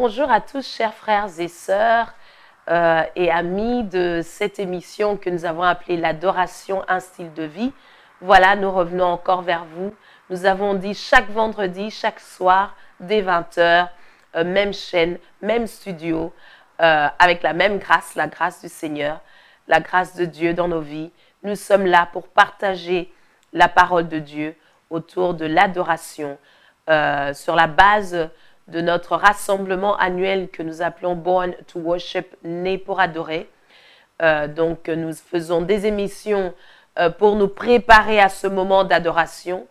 bonjour à tous, chers frères et sœurs et amis de cette émission que nous avons appelée l'adoration, un style de vie. Voilà, nous revenons encore vers vous. Nous avons dit chaque vendredi, chaque soir, dès 20 h, même chaîne, même studio, avec la même grâce, la grâce du Seigneur, la grâce de Dieu dans nos vies. Nous sommes là pour partager la parole de Dieu autour de l'adoration, sur la base de notre rassemblement annuel que nous appelons Born to Worship, né pour adorer. Donc, nous faisons des émissions pour nous préparer à ce moment d'adoration.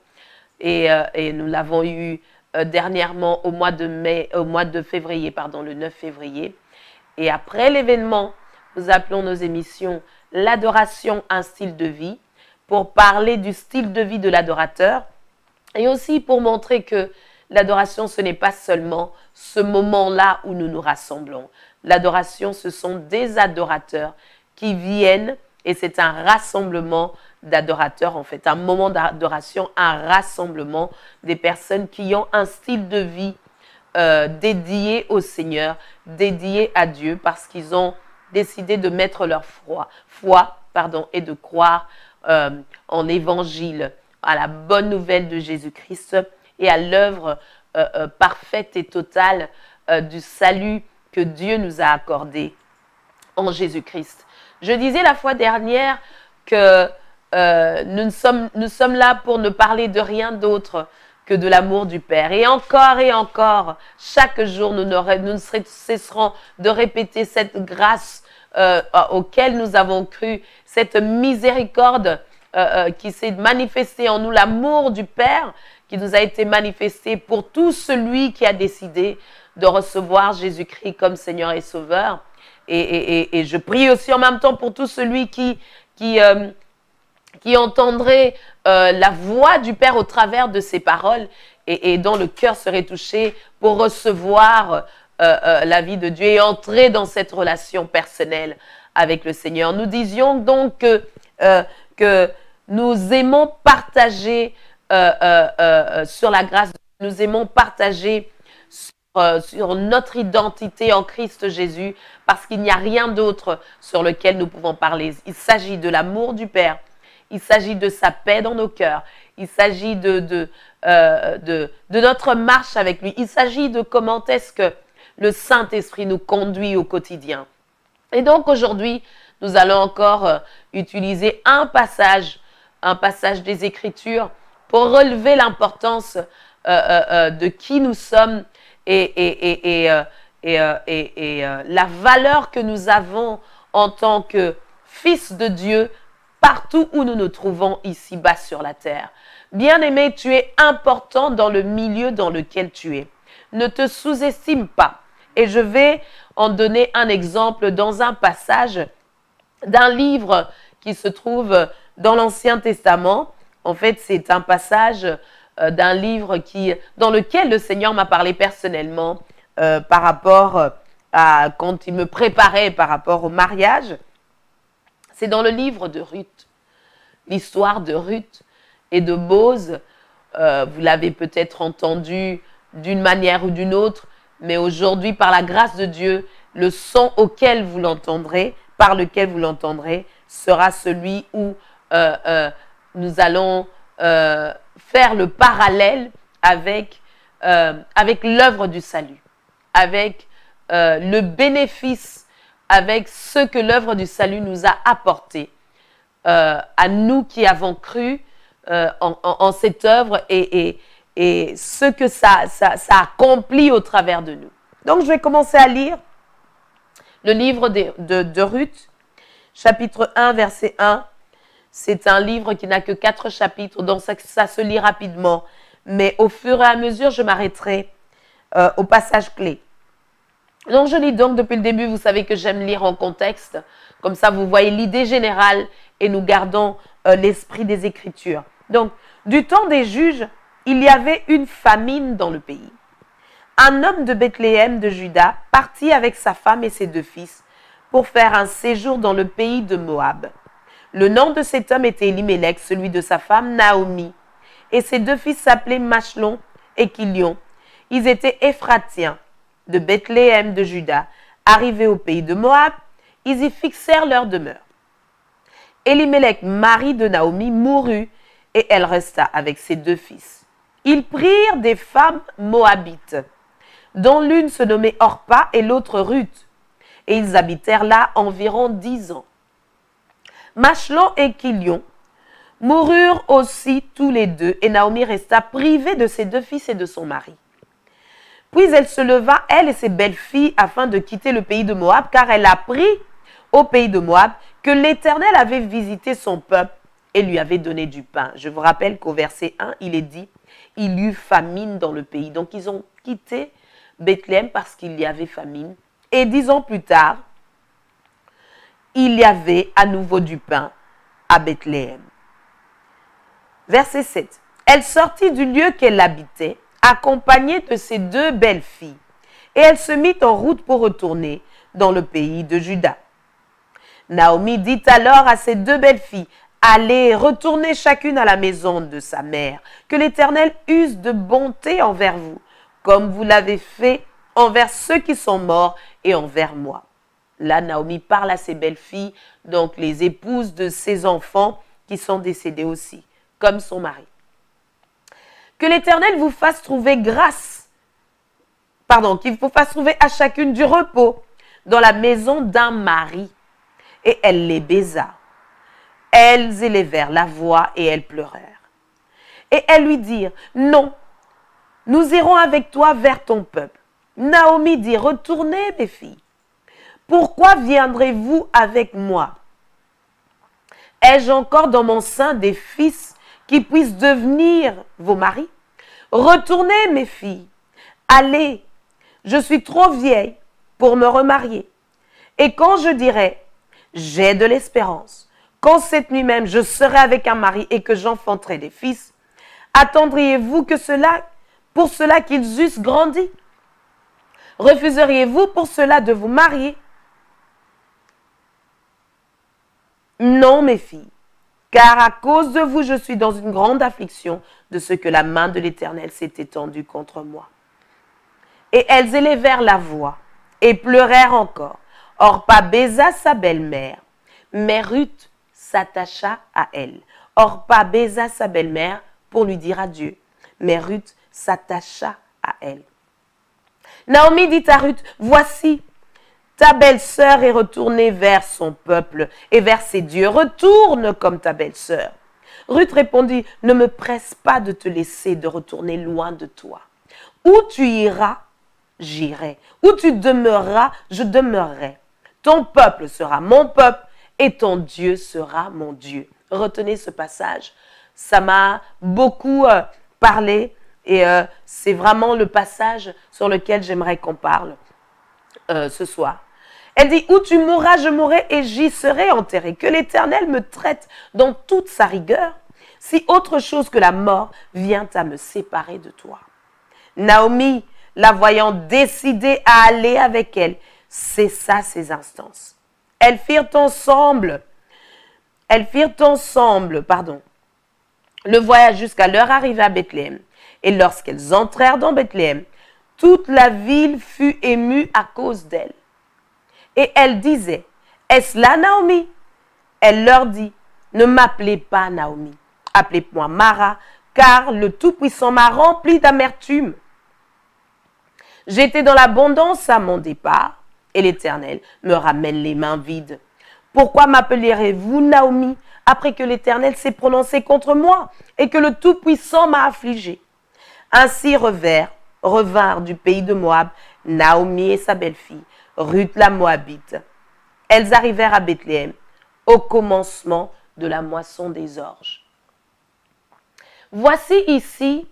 Et nous l'avons eu dernièrement au mois de février, pardon, le 9 février. Et après l'événement, nous appelons nos émissions l'adoration, un style de vie, pour parler du style de vie de l'adorateur et aussi pour montrer que l'adoration, ce n'est pas seulement ce moment-là où nous nous rassemblons. L'adoration, ce sont des adorateurs qui viennent et c'est un rassemblement d'adorateurs, en fait, un moment d'adoration, un rassemblement des personnes qui ont un style de vie dédié au Seigneur, dédié à Dieu, parce qu'ils ont décidé de mettre leur foi et de croire en l'évangile, à la bonne nouvelle de Jésus-Christ et à l'œuvre parfaite et totale du salut que Dieu nous a accordé en Jésus-Christ. Je disais la fois dernière que nous sommes là pour ne parler de rien d'autre que de l'amour du Père. Et encore, chaque jour, nous ne cesserons de répéter cette grâce auquel nous avons cru, cette miséricorde qui s'est manifestée en nous, l'amour du Père qui nous a été manifesté pour tout celui qui a décidé de recevoir Jésus-Christ comme Seigneur et Sauveur. Et je prie aussi en même temps pour tout celui qui entendrait la voix du Père au travers de ces paroles et dont le cœur serait touché pour recevoir la vie de Dieu et entrer dans cette relation personnelle avec le Seigneur. Nous disions donc que nous aimons partager sur la grâce de Dieu, nous aimons partager sur notre identité en Christ Jésus, parce qu'il n'y a rien d'autre sur lequel nous pouvons parler. Il s'agit de l'amour du Père, il s'agit de sa paix dans nos cœurs, il s'agit de notre marche avec lui, il s'agit de comment est-ce que le Saint-Esprit nous conduit au quotidien. Et donc aujourd'hui, nous allons encore utiliser un passage des Écritures pour relever l'importance de qui nous sommes et la valeur que nous avons en tant que fils de Dieu partout où nous nous trouvons ici-bas sur la terre. Bien-aimé, tu es important dans le milieu dans lequel tu es. Ne te sous-estime pas. Et je vais en donner un exemple dans un passage d'un livre qui se trouve dans l'Ancien Testament. En fait, c'est un passage d'un livre dans lequel le Seigneur m'a parlé personnellement par rapport à quand il me préparait par rapport au mariage. C'est dans le livre de Ruth, l'histoire de Ruth et de Boz. Vous l'avez peut-être entendu d'une manière ou d'une autre, mais aujourd'hui, par la grâce de Dieu, le son par lequel vous l'entendrez, sera celui où nous allons faire le parallèle avec l'œuvre du salut, avec le bénéfice, avec ce que l'œuvre du salut nous a apporté à nous qui avons cru en cette œuvre et ce que ça accomplit au travers de nous. Donc, je vais commencer à lire le livre de Ruth, chapitre 1, verset 1. C'est un livre qui n'a que 4 chapitres, donc ça se lit rapidement. Mais au fur et à mesure, je m'arrêterai au passage clé. Donc, je lis donc depuis le début. Vous savez que j'aime lire en contexte. Comme ça, vous voyez l'idée générale et nous gardons l'esprit des Écritures. Donc, du temps des juges, il y avait une famine dans le pays. Un homme de Bethléem de Juda partit avec sa femme et ses 2 fils pour faire un séjour dans le pays de Moab. Le nom de cet homme était Elimelech, celui de sa femme Naomi. Et ses 2 fils s'appelaient Machlon et Kilion. Ils étaient Éphratiens. de Bethléem de Juda, arrivés au pays de Moab, ils y fixèrent leur demeure. Elimelech, mari de Naomi, mourut et elle resta avec ses 2 fils. Ils prirent des femmes moabites, dont l'une se nommait Orpa et l'autre Ruth, et ils habitèrent là environ 10 ans. Machlon et Kilion moururent aussi tous les 2, et Naomi resta privée de ses 2 fils et de son mari. Puis elle se leva, elle et ses belles-filles, afin de quitter le pays de Moab, car elle apprit au pays de Moab que l'Éternel avait visité son peuple et lui avait donné du pain. Je vous rappelle qu'au verset 1, il est dit, il y eut famine dans le pays. Donc ils ont quitté Bethléem parce qu'il y avait famine. Et 10 ans plus tard, il y avait à nouveau du pain à Bethléem. Verset 7. Elle sortit du lieu qu'elle habitait, accompagnée de ses 2 belles filles, et elle se mit en route pour retourner dans le pays de Juda. Naomi dit alors à ses 2 belles filles, allez, retournez chacune à la maison de sa mère, que l'Éternel use de bonté envers vous, comme vous l'avez fait envers ceux qui sont morts et envers moi. Là, Naomi parle à ses belles filles, donc les épouses de ses enfants qui sont décédés aussi, comme son mari. Que l'Éternel vous fasse trouver qu'il vous fasse trouver à chacune du repos dans la maison d'un mari. Et elle les baisa. Elles élevèrent la voix et elles pleurèrent. Et elles lui dirent, non, nous irons avec toi vers ton peuple. Naomi dit, retournez mes filles. Pourquoi viendrez-vous avec moi? Ai-je encore dans mon sein des fils qui puissent devenir vos maris? Retournez mes filles. Allez, je suis trop vieille pour me remarier. Et quand je dirai, j'ai de l'espérance, quand cette nuit même je serai avec un mari et que j'enfanterai des fils, attendriez-vous pour cela qu'ils eussent grandi? Refuseriez-vous pour cela de vous marier? Non, mes filles, car à cause de vous, je suis dans une grande affliction de ce que la main de l'Éternel s'est étendue contre moi. Et elles élevèrent la voix et pleurèrent encore. Orpa baisa sa belle-mère, mais Ruth s'attacha à elle. Orpa baisa sa belle-mère pour lui dire adieu, mais Ruth s'attacha à elle. Naomi dit à Ruth, voici, ta belle-sœur est retournée vers son peuple et vers ses dieux. Retourne comme ta belle-sœur. Ruth répondit, ne me presse pas de te laisser de retourner loin de toi. Où tu iras, j'irai. Où tu demeureras, je demeurerai. Ton peuple sera mon peuple et ton Dieu sera mon Dieu. Retenez ce passage. Ça m'a beaucoup parlé et c'est vraiment le passage sur lequel j'aimerais qu'on parle ce soir. Elle dit, où tu mourras, je mourrai et j'y serai enterré. Que l'Éternel me traite dans toute sa rigueur, si autre chose que la mort vient à me séparer de toi. Naomi, la voyant décidée à aller avec elle, cessa ses instances. Elles firent ensemble, le voyage jusqu'à leur arrivée à Bethléem. Et lorsqu'elles entrèrent dans Bethléem, toute la ville fut émue à cause d'elles. Et elle disait, est-ce là Naomi? Elle leur dit, ne m'appelez pas Naomi, appelez-moi Mara, car le Tout-Puissant m'a rempli d'amertume. J'étais dans l'abondance à mon départ, et l'Éternel me ramène les mains vides. Pourquoi m'appellerez-vous Naomi, après que l'Éternel s'est prononcé contre moi, et que le Tout-Puissant m'a affligé? Ainsi revinrent du pays de Moab Naomi et sa belle-fille, Ruth la Moabite. Elles arrivèrent à Bethléem au commencement de la moisson des orges. Voici ici,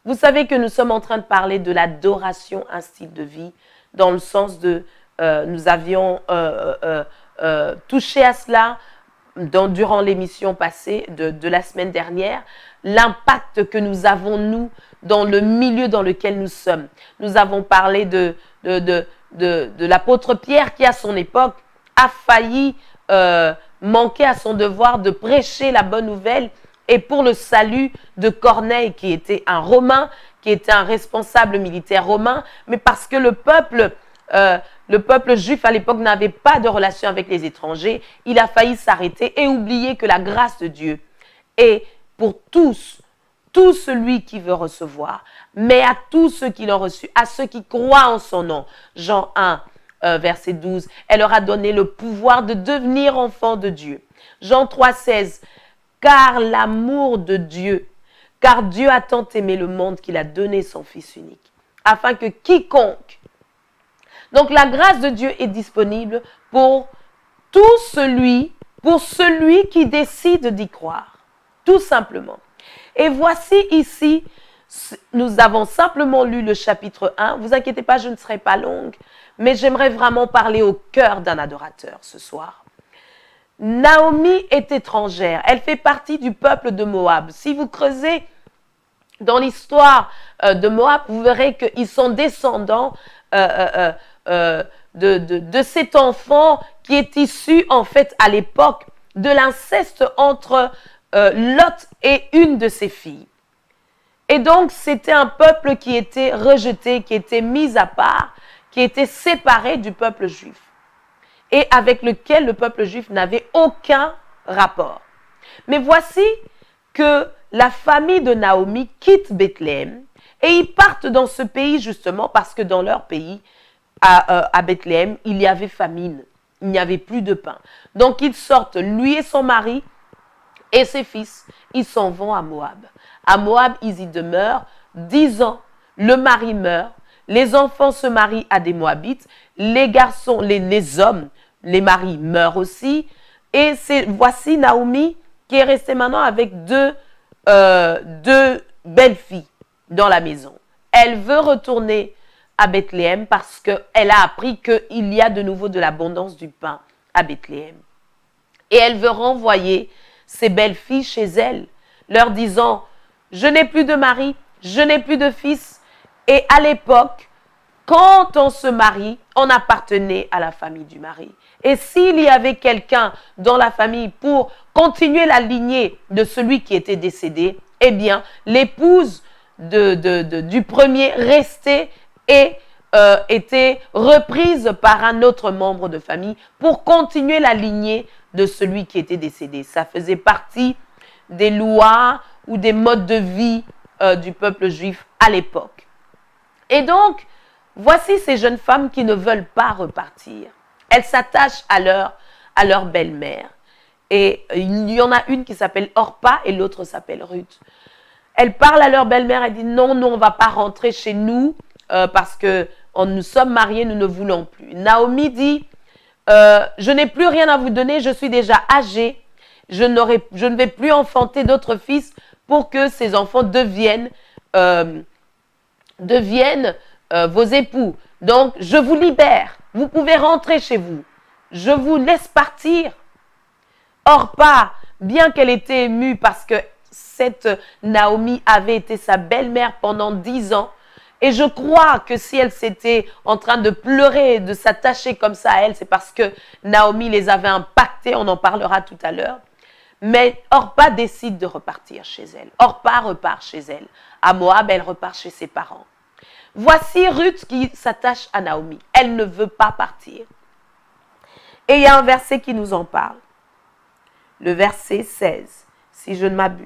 vous savez que nous sommes en train de parler de l'adoration, un style de vie, dans le sens de, nous avions touché à cela durant l'émission passée de la semaine dernière, l'impact que nous avons, nous, dans le milieu dans lequel nous sommes. Nous avons parlé de l'apôtre Pierre qui, à son époque, a failli manquer à son devoir de prêcher la bonne nouvelle et pour le salut de Corneille, qui était un Romain, qui était un responsable militaire romain, mais parce que le peuple juif à l'époque n'avait pas de relation avec les étrangers, il a failli s'arrêter et oublier que la grâce de Dieu est pour tous, tout celui qui veut recevoir, mais à tous ceux qui l'ont reçu, à ceux qui croient en son nom. Jean 1, verset 12, elle leur a donné le pouvoir de devenir enfants de Dieu. Jean 3, 16, car l'amour de Dieu, car Dieu a tant aimé le monde qu'il a donné son Fils unique, afin que quiconque... Donc la grâce de Dieu est disponible pour celui qui décide d'y croire, tout simplement. Et voici ici, nous avons simplement lu le chapitre 1. Vous inquiétez pas, je ne serai pas longue, mais j'aimerais vraiment parler au cœur d'un adorateur ce soir. Naomi est étrangère, elle fait partie du peuple de Moab. Si vous creusez dans l'histoire de Moab, vous verrez qu'ils sont descendants de cet enfant qui est issu en fait à l'époque de l'inceste entre Lot et une de ses filles. Et donc c'était un peuple qui était rejeté, qui était mis à part, qui était séparé du peuple juif et avec lequel le peuple juif n'avait aucun rapport. Mais voici que la famille de Naomi quitte Bethléem et ils partent dans ce pays justement parce que dans leur pays, à Bethléem, il y avait famine, il n'y avait plus de pain. Donc ils sortent, lui et son mari et ses fils, ils s'en vont à Moab. À Moab, ils y demeurent 10 ans, le mari meurt, les enfants se marient à des Moabites, les garçons, les hommes, les maris meurent aussi. Et voici Naomi qui est restée maintenant avec deux belles filles dans la maison. Elle veut retourner à Bethléem parce qu'elle a appris qu'il y a de nouveau de l'abondance du pain à Bethléem. Et elle veut renvoyer ses belles filles chez elle, leur disant « Je n'ai plus de mari, je n'ai plus de fils. » Et à l'époque, quand on se marie, on appartenait à la famille du mari. Et s'il y avait quelqu'un dans la famille pour continuer la lignée de celui qui était décédé, eh bien, l'épouse du premier restait et était reprise par un autre membre de famille pour continuer la lignée de celui qui était décédé. Ça faisait partie des lois ou des modes de vie du peuple juif à l'époque. Et donc, voici ces jeunes femmes qui ne veulent pas repartir. Elles s'attachent à leur belle-mère. Et il y en a une qui s'appelle Orpa et l'autre s'appelle Ruth. Elles parlent à leur belle-mère et disent non, on ne va pas rentrer chez nous parce que nous sommes mariés, nous ne voulons plus. Naomi dit, je n'ai plus rien à vous donner, je suis déjà âgée, je ne vais plus enfanter d'autres fils pour que ces enfants deviennent vos époux. Donc, je vous libère. Vous pouvez rentrer chez vous. Je vous laisse partir. Orpa, bien qu'elle était émue parce que cette Naomi avait été sa belle-mère pendant 10 ans, et je crois que si elle s'était en train de pleurer et de s'attacher comme ça à elle, c'est parce que Naomi les avait impactés, on en parlera tout à l'heure. Mais Orpa décide de repartir chez elle. Orpa repart chez elle. À Moab, elle repart chez ses parents. Voici Ruth qui s'attache à Naomi. Elle ne veut pas partir. Et il y a un verset qui nous en parle. Le verset 16, si je ne m'abuse.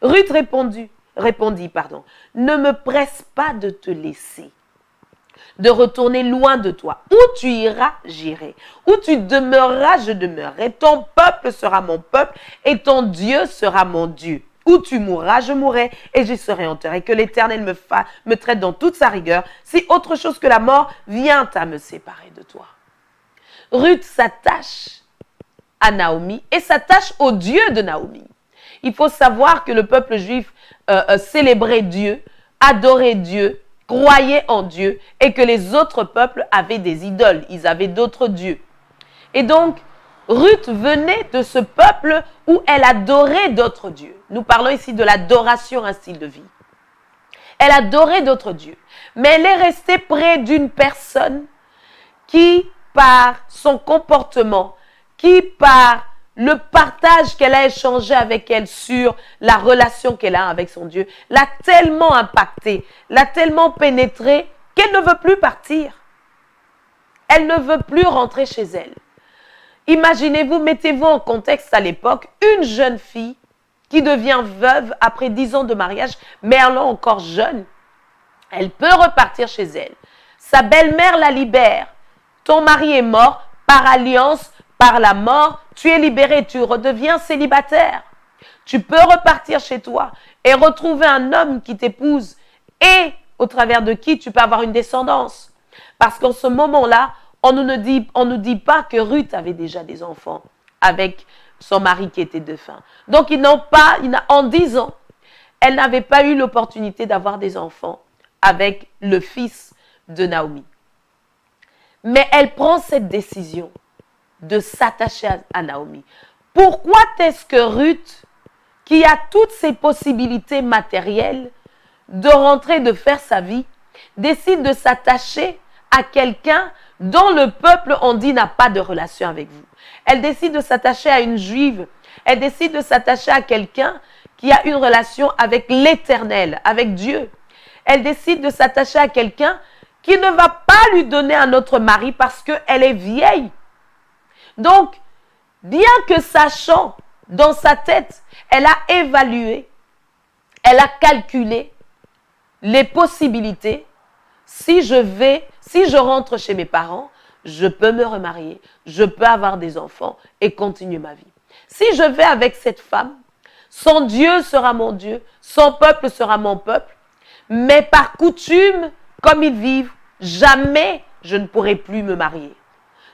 Ruth répondit, ne me presse pas de te laisser, de retourner loin de toi. Où tu iras, j'irai. Où tu demeureras, je demeurerai. Ton peuple sera mon peuple et ton Dieu sera mon Dieu. Où tu mourras, je mourrai et j'y serai enterré. Que l'Éternel me traite dans toute sa rigueur, si autre chose que la mort vient à me séparer de toi. Ruth s'attache à Naomi et s'attache au Dieu de Naomi. Il faut savoir que le peuple juif célébrait Dieu, adorait Dieu, croyait en Dieu et que les autres peuples avaient des idoles, ils avaient d'autres dieux. Et donc, Ruth venait de ce peuple où elle adorait d'autres dieux. Nous parlons ici de l'adoration, un style de vie. Elle adorait d'autres dieux, mais elle est restée près d'une personne qui, par son comportement, qui par le partage qu'elle a échangé avec elle sur la relation qu'elle a avec son Dieu l'a tellement impactée, l'a tellement pénétrée qu'elle ne veut plus partir. Elle ne veut plus rentrer chez elle. Imaginez-vous, mettez-vous en contexte à l'époque, une jeune fille qui devient veuve après 10 ans de mariage, mais elle est encore jeune. Elle peut repartir chez elle. Sa belle-mère la libère. Ton mari est mort par alliance, par la mort. Tu es libéré, tu redeviens célibataire. Tu peux repartir chez toi et retrouver un homme qui t'épouse et au travers de qui tu peux avoir une descendance. Parce qu'en ce moment-là, on ne nous dit pas que Ruth avait déjà des enfants avec son mari qui était défunt. Donc, en 10 ans, elle n'avait pas eu l'opportunité d'avoir des enfants avec le fils de Naomi. Mais elle prend cette décision de s'attacher à Naomi. Pourquoi est-ce que Ruth, qui a toutes ses possibilités matérielles de rentrer, de faire sa vie, décide de s'attacher à quelqu'un dont le peuple, on dit, n'a pas de relation avec vous? Elle décide de s'attacher à une juive. Elle décide de s'attacher à quelqu'un qui a une relation avec l'Éternel, avec Dieu. Elle décide de s'attacher à quelqu'un qui ne va pas lui donner un autre mari parce qu'elle est vieille. Donc, bien que sachant dans sa tête, elle a évalué, elle a calculé les possibilités. Si je rentre chez mes parents, je peux me remarier, je peux avoir des enfants et continuer ma vie. Si je vais avec cette femme, son Dieu sera mon Dieu, son peuple sera mon peuple, mais par coutume, comme ils vivent, jamais je ne pourrai plus me marier.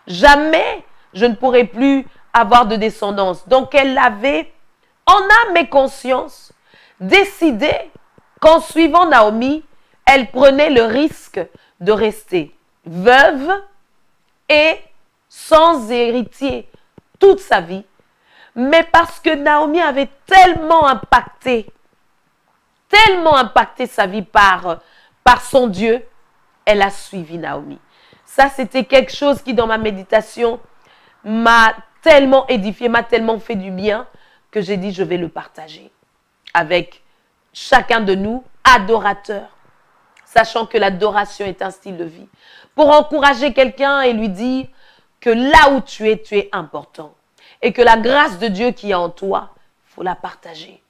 Jamais je ne pourrai plus avoir de descendance. Donc elle avait, en âme et conscience, décidé qu'en suivant Naomi, elle prenait le risque de rester veuve et sans héritier toute sa vie. Mais parce que Naomi avait tellement impacté sa vie par son Dieu, elle a suivi Naomi. Ça, c'était quelque chose qui, dans ma méditation, m'a tellement édifié, m'a tellement fait du bien, que j'ai dit, je vais le partager avec chacun de nous, adorateurs, sachant que l'adoration est un style de vie, pour encourager quelqu'un et lui dire que là où tu es important, et que la grâce de Dieu qui est en toi, il faut la partager.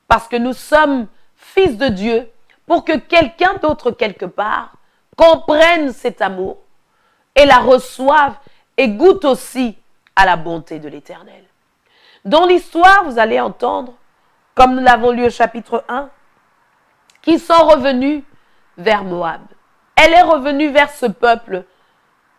Parce que nous sommes fils de Dieu, pour que quelqu'un d'autre quelque part comprenne cet amour et la reçoive et goûte aussi à la bonté de l'Éternel. Dans l'histoire, vous allez entendre, comme nous l'avons lu au chapitre 1, qu'ils sont revenus vers Moab. Elle est revenue vers ce peuple,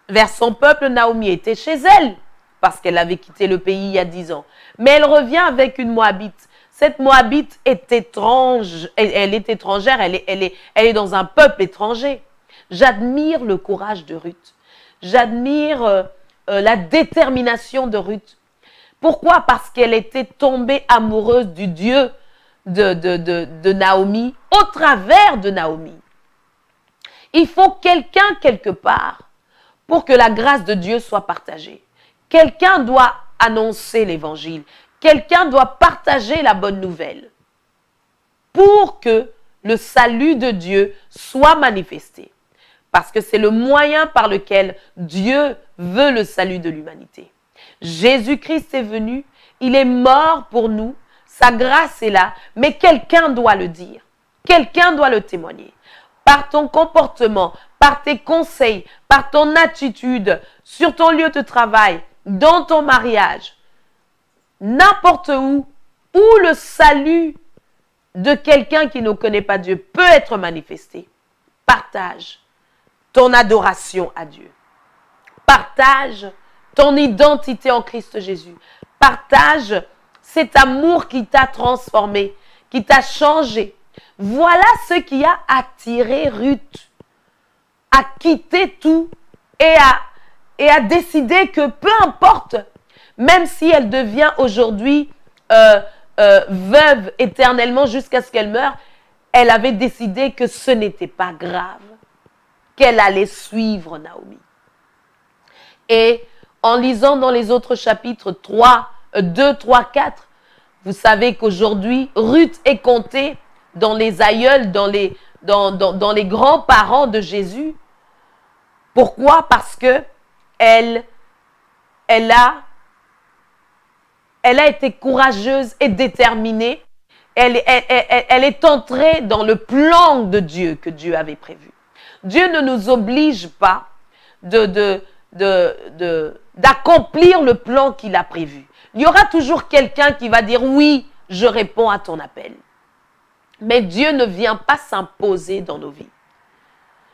vers son peuple. Naomi était chez elle, parce qu'elle avait quitté le pays il y a 10 ans. Mais elle revient avec une Moabite. Cette Moabite est étrange, elle est étrangère, elle est dans un peuple étranger. J'admire le courage de Ruth. J'admire la détermination de Ruth. Pourquoi? Parce qu'elle était tombée amoureuse du Dieu de Naomi, au travers de Naomi. Il faut quelqu'un quelque part pour que la grâce de Dieu soit partagée. Quelqu'un doit annoncer l'évangile. Quelqu'un doit partager la bonne nouvelle pour que le salut de Dieu soit manifesté. Parce que c'est le moyen par lequel Dieu veut le salut de l'humanité. Jésus-Christ est venu, il est mort pour nous, sa grâce est là, mais quelqu'un doit le dire, quelqu'un doit le témoigner. Par ton comportement, par tes conseils, par ton attitude, sur ton lieu de travail, dans ton mariage, n'importe où le salut de quelqu'un qui ne connaît pas Dieu peut être manifesté. Partage ton adoration à Dieu. Partage ton identité en Christ Jésus. Partage cet amour qui t'a transformé, qui t'a changé. Voilà ce qui a attiré Ruth à quitter tout et à décider que peu importe, même si elle devient aujourd'hui veuve éternellement jusqu'à ce qu'elle meure, elle avait décidé que ce n'était pas grave, qu'elle allait suivre Naomi. Et en lisant dans les autres chapitres 3 2, 3, 4. Vous savez qu'aujourd'hui, Ruth est comptée dans les aïeuls, dans les grands-parents de Jésus. Pourquoi? Parce que elle a été courageuse et déterminée. Elle est entrée dans le plan de Dieu que Dieu avait prévu. Dieu ne nous oblige pas d'accomplir le plan qu'il a prévu. Il y aura toujours quelqu'un qui va dire oui, je réponds à ton appel. Mais Dieu ne vient pas s'imposer dans nos vies.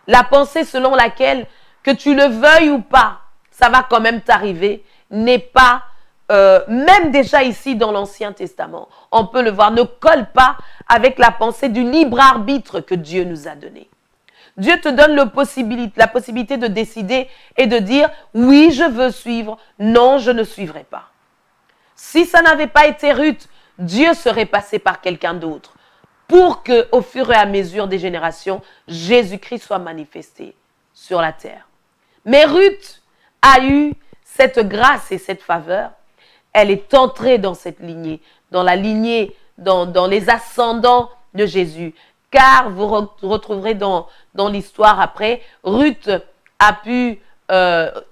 La pensée selon laquelle que tu le veuilles ou pas, ça va quand même t'arriver, n'est pas, même déjà ici dans l'Ancien Testament, on peut le voir, ne colle pas avec la pensée du libre arbitre que Dieu nous a donné. Dieu te donne la possibilité de décider et de dire oui, je veux suivre, non, je ne suivrai pas. Si ça n'avait pas été Ruth, Dieu serait passé par quelqu'un d'autre pour que, au fur et à mesure des générations, Jésus-Christ soit manifesté sur la terre. Mais Ruth a eu cette grâce et cette faveur. Elle est entrée dans cette lignée, dans la lignée, dans les ascendants de Jésus. Car vous retrouverez dans l'histoire après, Ruth a pu,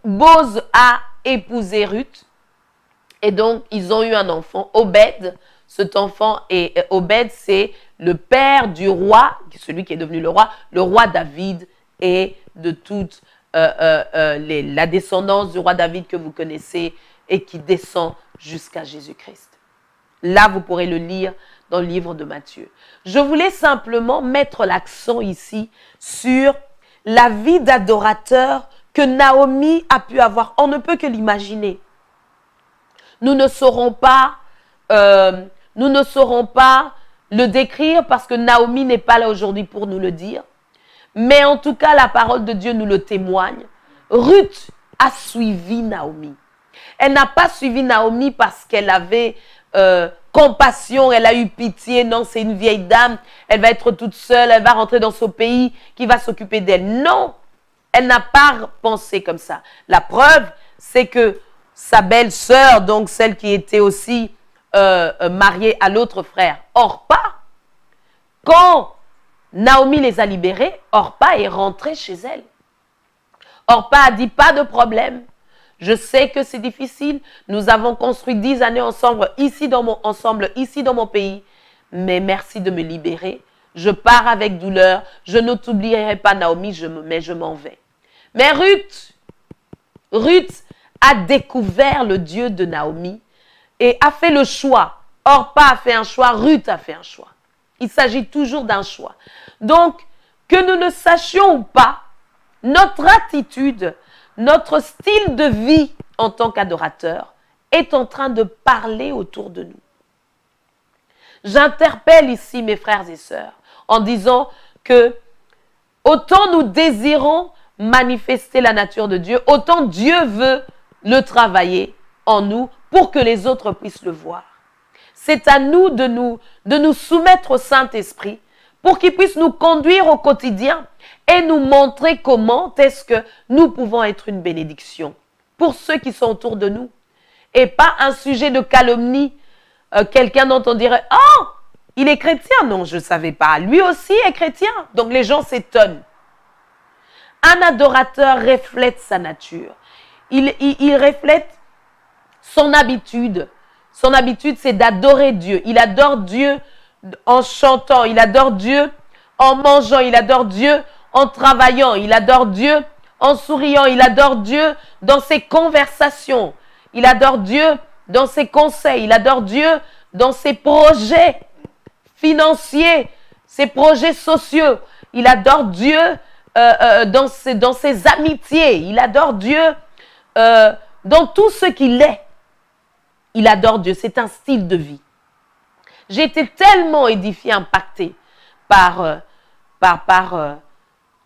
Boz a épousé Ruth. Et donc, ils ont eu un enfant, Obed. Cet enfant, Obed, c'est le père du roi, celui qui est devenu le roi David, et de toute la descendance du roi David que vous connaissez et qui descend jusqu'à Jésus-Christ. Là, vous pourrez le lire dans le livre de Matthieu. Je voulais simplement mettre l'accent ici sur la vie d'adorateur que Naomi a pu avoir. On ne peut que l'imaginer. Nous ne saurons pas le décrire parce que Naomi n'est pas là aujourd'hui pour nous le dire. Mais en tout cas, la parole de Dieu nous le témoigne. Ruth a suivi Naomi. Elle n'a pas suivi Naomi parce qu'elle avait compassion, elle a eu pitié. Non, c'est une vieille dame, elle va être toute seule, elle va rentrer dans son pays, qui va s'occuper d'elle. Non, elle n'a pas pensé comme ça. La preuve, c'est que sa belle-sœur, donc celle qui était aussi mariée à l'autre frère, Orpa, quand Naomi les a libérés, Orpa est rentrée chez elle. Orpa a dit, pas de problème. Je sais que c'est difficile. Nous avons construit 10 années ensemble ici dans mon pays. Mais merci de me libérer. Je pars avec douleur. Je ne t'oublierai pas, Naomi, mais je m'en vais. Mais Ruth a découvert le Dieu de Naomi et a fait le choix. Orpa a fait un choix, Ruth a fait un choix. Il s'agit toujours d'un choix. Donc, que nous ne sachions ou pas, notre attitude, notre style de vie en tant qu'adorateur est en train de parler autour de nous. J'interpelle ici mes frères et sœurs en disant que autant nous désirons manifester la nature de Dieu, autant Dieu veut le travailler en nous pour que les autres puissent le voir. C'est à nous de nous soumettre au Saint-Esprit pour qu'il puisse nous conduire au quotidien et nous montrer comment est-ce que nous pouvons être une bénédiction pour ceux qui sont autour de nous. Et pas un sujet de calomnie, quelqu'un dont on dirait « Oh, il est chrétien !» Non, je ne savais pas. Lui aussi est chrétien. Donc les gens s'étonnent. Un adorateur reflète sa nature. Il reflète son habitude. Son habitude, c'est d'adorer Dieu. Il adore Dieu en chantant. Il adore Dieu en mangeant. Il adore Dieu en travaillant. Il adore Dieu en souriant. Il adore Dieu dans ses conversations. Il adore Dieu dans ses conseils. Il adore Dieu dans ses projets financiers, ses projets sociaux. Il adore Dieu dans ses amitiés. Il adore Dieu dans tout ce qu'il est. Il adore Dieu. C'est un style de vie. J'ai été tellement édifiée, impactée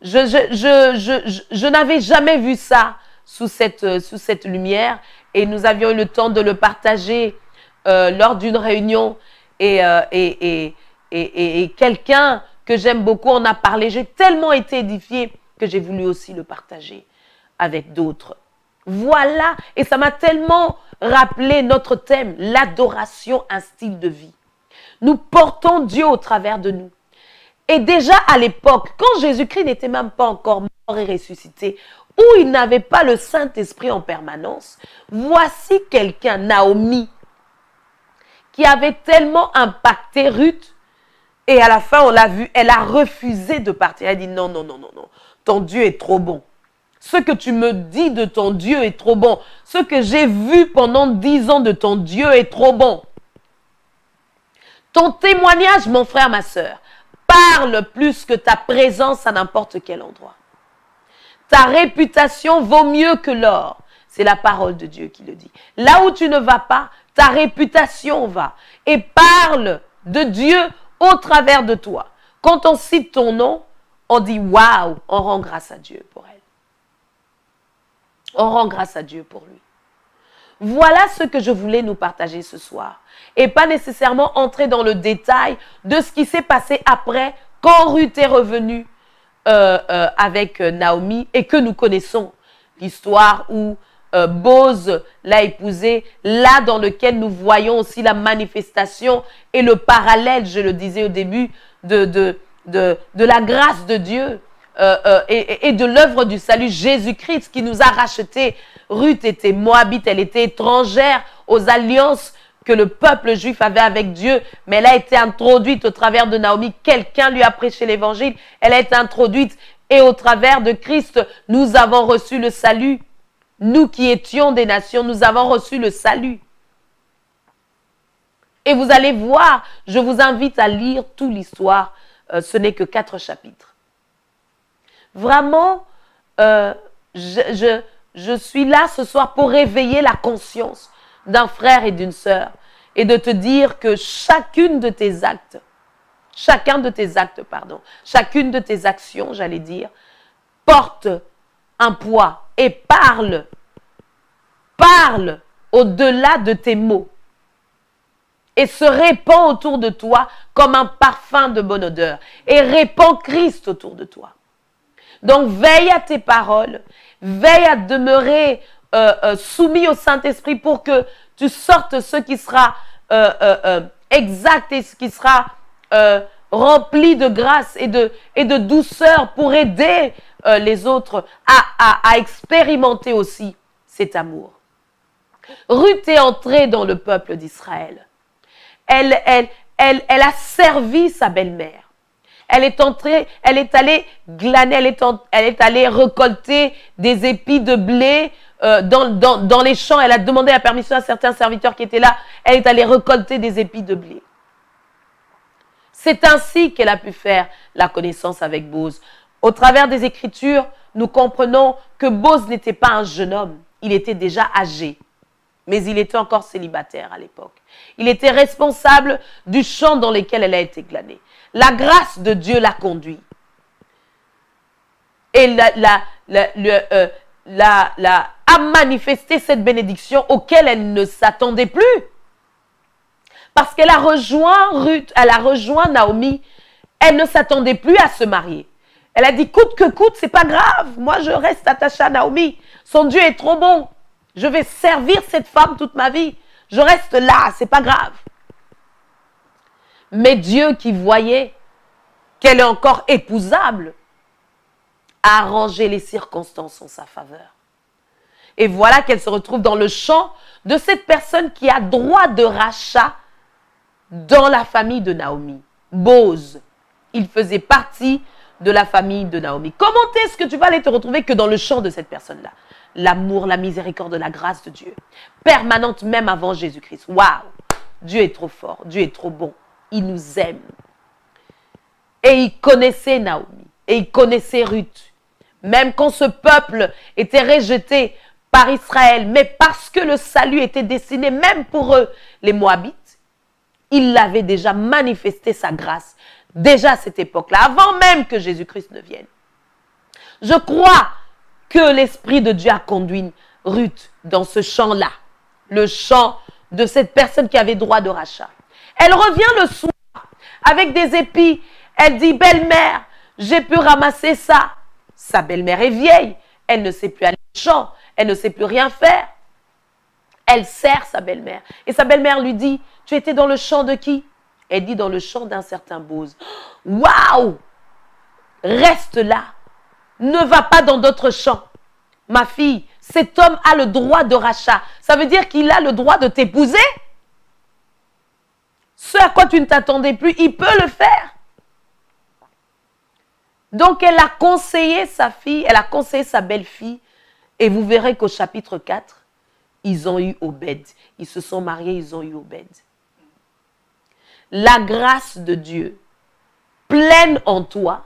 je n'avais jamais vu ça sous cette lumière et nous avions eu le temps de le partager lors d'une réunion et quelqu'un que j'aime beaucoup en a parlé. J'ai tellement été édifiée que j'ai voulu aussi le partager avec d'autres. Voilà, et ça m'a tellement rappeler notre thème, l'adoration, un style de vie. Nous portons Dieu au travers de nous. Et déjà à l'époque, quand Jésus-Christ n'était même pas encore mort et ressuscité, où il n'avait pas le Saint-Esprit en permanence, voici quelqu'un, Naomi, qui avait tellement impacté Ruth, et à la fin, on l'a vu, elle a refusé de partir. Elle dit non, non, non, non, non, ton Dieu est trop bon. Ce que tu me dis de ton Dieu est trop bon. Ce que j'ai vu pendant 10 ans de ton Dieu est trop bon. Ton témoignage, mon frère, ma soeur, parle plus que ta présence à n'importe quel endroit. Ta réputation vaut mieux que l'or. C'est la parole de Dieu qui le dit. Là où tu ne vas pas, ta réputation va. Et parle de Dieu au travers de toi. Quand on cite ton nom, on dit waouh, on rend grâce à Dieu pour elle. On rend grâce à Dieu pour lui. Voilà ce que je voulais nous partager ce soir. Et pas nécessairement entrer dans le détail de ce qui s'est passé après, quand Ruth est revenue avec Naomi et que nous connaissons. L'histoire où Boz l'a épousée, là dans lequel nous voyons aussi la manifestation et le parallèle, je le disais au début, de la grâce de Dieu et de l'œuvre du salut, Jésus-Christ qui nous a rachetés. Ruth était moabite, elle était étrangère aux alliances que le peuple juif avait avec Dieu, mais elle a été introduite au travers de Naomi. Quelqu'un lui a prêché l'évangile, elle a été introduite et au travers de Christ, nous avons reçu le salut. Nous qui étions des nations, nous avons reçu le salut. Et vous allez voir, je vous invite à lire toute l'histoire, ce n'est que 4 chapitres. Vraiment, je suis là ce soir pour réveiller la conscience d'un frère et d'une sœur et de te dire que chacune de tes actes, chacune de tes actions, j'allais dire, porte un poids et parle au-delà de tes mots et se répand autour de toi comme un parfum de bonne odeur et répand Christ autour de toi. Donc veille à tes paroles, veille à demeurer soumis au Saint-Esprit pour que tu sortes ce qui sera exact et ce qui sera rempli de grâce et de douceur pour aider les autres à expérimenter aussi cet amour. Ruth est entrée dans le peuple d'Israël. Elle a servi sa belle-mère. Elle est entrée, elle est allée glaner, elle est allée récolter des épis de blé dans les champs. Elle a demandé la permission à certains serviteurs qui étaient là. Elle est allée récolter des épis de blé. C'est ainsi qu'elle a pu faire la connaissance avec Boz. Au travers des Écritures, nous comprenons que Boz n'était pas un jeune homme. Il était déjà âgé, mais il était encore célibataire à l'époque. Il était responsable du champ dans lequel elle a été glanée. La grâce de Dieu l'a conduit. Et a manifesté cette bénédiction auquel elle ne s'attendait plus. Parce qu'elle a rejoint Ruth, elle a rejoint Naomi. Elle ne s'attendait plus à se marier. Elle a dit, coûte que coûte, c'est pas grave. Moi, je reste attachée à Naomi. Son Dieu est trop bon. Je vais servir cette femme toute ma vie. Je reste là, c'est pas grave. Mais Dieu qui voyait qu'elle est encore épousable, a arrangé les circonstances en sa faveur. Et voilà qu'elle se retrouve dans le champ de cette personne qui a droit de rachat dans la famille de Naomi. Boz, il faisait partie de la famille de Naomi. Comment est-ce que tu vas aller te retrouver que dans le champ de cette personne-là? L'amour, la miséricorde, la grâce de Dieu, permanente même avant Jésus-Christ. Waouh! Dieu est trop fort, Dieu est trop bon. Il nous aime. Et il connaissait Naomi. Et il connaissait Ruth. Même quand ce peuple était rejeté par Israël, mais parce que le salut était destiné même pour eux, les Moabites, il avait déjà manifesté sa grâce. Déjà à cette époque-là, avant même que Jésus-Christ ne vienne. Je crois que l'Esprit de Dieu a conduit Ruth dans ce champ-là. Le champ de cette personne qui avait droit de rachat. Elle revient le soir avec des épis. Elle dit, belle-mère, j'ai pu ramasser ça. Sa belle-mère est vieille. Elle ne sait plus aller au champ. Elle ne sait plus rien faire. Elle sert sa belle-mère. Et sa belle-mère lui dit, tu étais dans le champ de qui? Elle dit, dans le champ d'un certain Bose. Waouh! Reste là. Ne va pas dans d'autres champs. Ma fille, cet homme a le droit de rachat. Ça veut dire qu'il a le droit de t'épouser. Ce à quoi tu ne t'attendais plus, il peut le faire. Donc, elle a conseillé sa fille, elle a conseillé sa belle-fille. Et vous verrez qu'au chapitre 4, ils ont eu Obed. Ils se sont mariés, ils ont eu Obed. La grâce de Dieu, pleine en toi,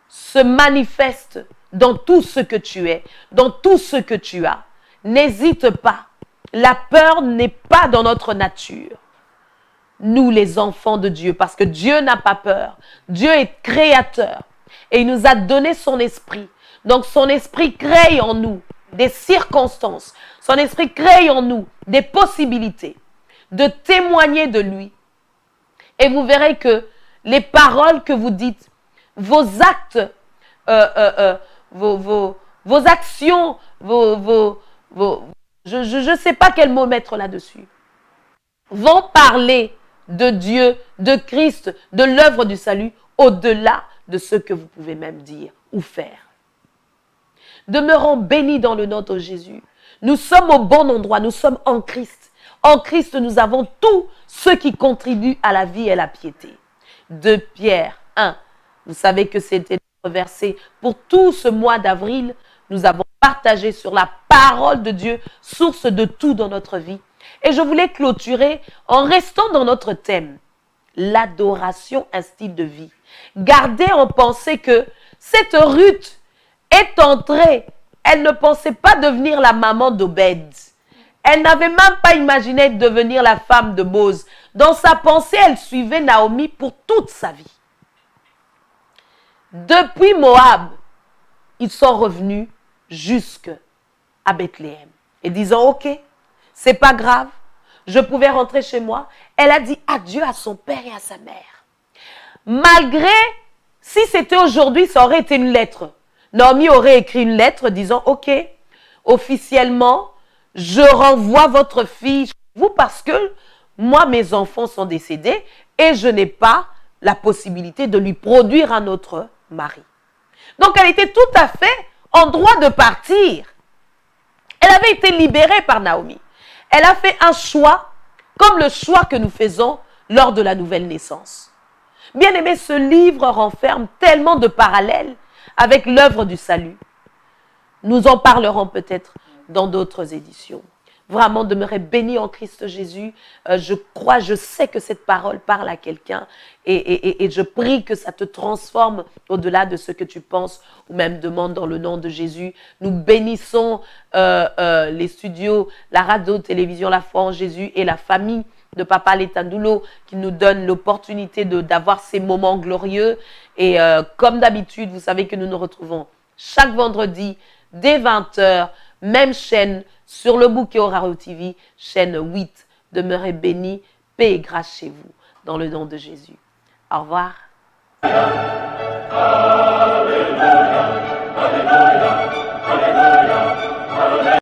se manifeste dans tout ce que tu es, dans tout ce que tu as. N'hésite pas. La peur n'est pas dans notre nature. Nous, les enfants de Dieu, parce que Dieu n'a pas peur. Dieu est créateur et il nous a donné son esprit. Donc, son esprit crée en nous des circonstances. Son esprit crée en nous des possibilités de témoigner de lui. Et vous verrez que les paroles que vous dites, vos actes, vos actions, je ne sais pas quel mot mettre là-dessus, vont parler de Dieu, de Christ, de l'œuvre du salut, au-delà de ce que vous pouvez même dire ou faire. Demeurons bénis dans le nom de Jésus. Nous sommes au bon endroit, nous sommes en Christ. En Christ, nous avons tout ce qui contribue à la vie et à la piété. 2 Pierre 1, vous savez que c'était notre verset. Pour tout ce mois d'avril, nous avons partagé sur la parole de Dieu, source de tout dans notre vie. Et je voulais clôturer en restant dans notre thème, l'adoration, un style de vie. Gardez en pensée que cette Ruth est entrée, elle ne pensait pas devenir la maman d'Obed. Elle n'avait même pas imaginé devenir la femme de Bose. Dans sa pensée, elle suivait Naomi pour toute sa vie. Depuis Moab, ils sont revenus jusqu'à Bethléem. Et disant, ok, c'est pas grave, je pouvais rentrer chez moi. Elle a dit adieu à son père et à sa mère. Malgré, si c'était aujourd'hui, ça aurait été une lettre. Naomi aurait écrit une lettre disant, ok, officiellement, je renvoie votre fille chez vous parce que moi, mes enfants sont décédés et je n'ai pas la possibilité de lui produire un autre mari. Donc, elle était tout à fait en droit de partir. Elle avait été libérée par Naomi. Elle a fait un choix, comme le choix que nous faisons lors de la nouvelle naissance. Bien aimé, ce livre renferme tellement de parallèles avec l'œuvre du salut. Nous en parlerons peut-être dans d'autres éditions. Vraiment, demeurez bénis en Christ Jésus. Je crois, je sais que cette parole parle à quelqu'un et je prie que ça te transforme au-delà de ce que tu penses ou même demandes dans le nom de Jésus. Nous bénissons les studios, la radio-télévision La Foi en Jésus et la famille de Papa Letandoulo qui nous donne l'opportunité d'avoir ces moments glorieux. Et comme d'habitude, vous savez que nous nous retrouvons chaque vendredi dès 20 h, même chaîne, sur le bouquet Oraro TV, chaîne 8. Demeurez bénis, paix et grâce chez vous, dans le nom de Jésus. Au revoir. Alléluia.